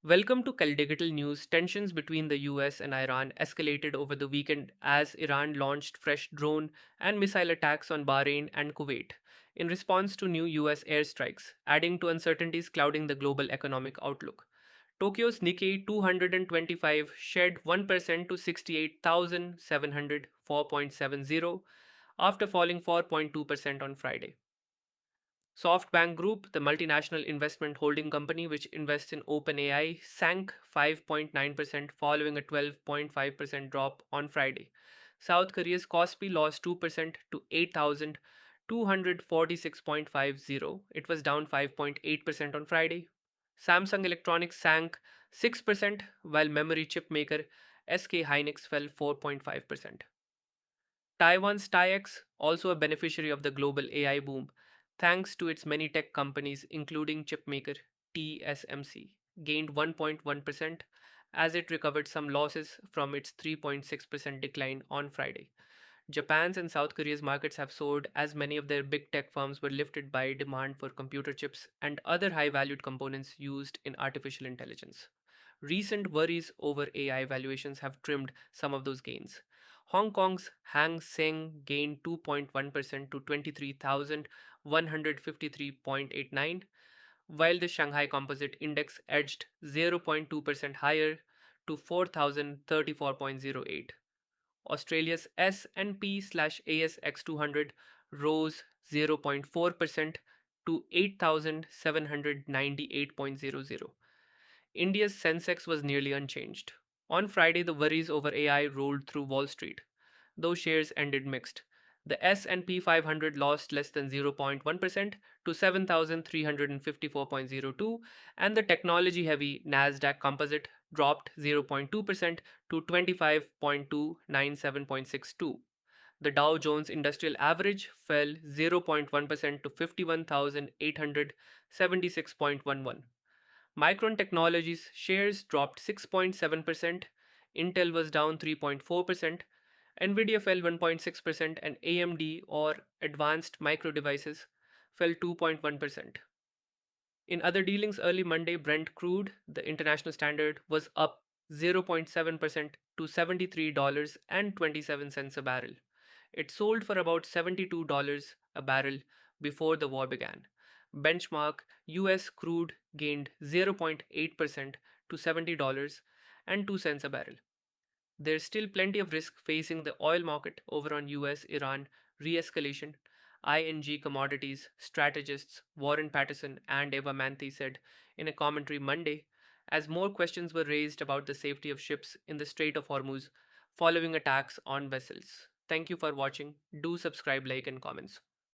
Welcome to Digital News. Tensions between the US and Iran escalated over the weekend as Iran launched fresh drone and missile attacks on Bahrain and Kuwait in response to new US airstrikes, adding to uncertainties clouding the global economic outlook. Tokyo's Nikkei 225 shed 1% to 68,704.70 after falling 4.2% on Friday. SoftBank Group, the multinational investment holding company which invests in OpenAI, sank 5.9% following a 12.5% drop on Friday. South Korea's Kospi lost 2% to 8,246.50. It was down 5.8% on Friday. Samsung Electronics sank 6%, while memory chipmaker SK Hynix fell 4.5%. Taiwan's Taiex, also a beneficiary of the global AI boom, thanks to its many tech companies, including chipmaker TSMC, gained 1.1% as it recovered some losses from its 3.6% decline on Friday. Japan's and South Korea's markets have soared as many of their big tech firms were lifted by demand for computer chips and other high valued components used in artificial intelligence. Recent worries over AI valuations have trimmed some of those gains. Hong Kong's Hang Seng gained 2.1% to 23,153.89, while the Shanghai Composite Index edged 0.2% higher to 4,034.08. Australia's S&P/ASX 200 rose 0.4% to 8,798.00. India's Sensex was nearly unchanged. On Friday, the worries over AI rolled through Wall Street, though shares ended mixed. The S&P 500 lost less than 0.1% to 7,354.02, and the technology-heavy Nasdaq Composite dropped 0.2% to 25,297.62. The Dow Jones Industrial Average fell 0.1% to 51,876.11. Micron Technologies shares dropped 6.7%, Intel was down 3.4%, Nvidia fell 1.6%, and AMD or Advanced Micro Devices fell 2.1%. In other dealings early Monday, Brent crude, the international standard, was up 0.7% to $73.27 a barrel. It sold for about $72 a barrel before the war began. Benchmark US crude gained 0.8% to $70.02 a barrel. There's still plenty of risk facing the oil market over on US Iran re escalation. ING Commodities strategists Warren Patterson and Eva Manthi said in a commentary Monday, as more questions were raised about the safety of ships in the Strait of Hormuz following attacks on vessels. Thank you for watching. Do subscribe, like, and comments.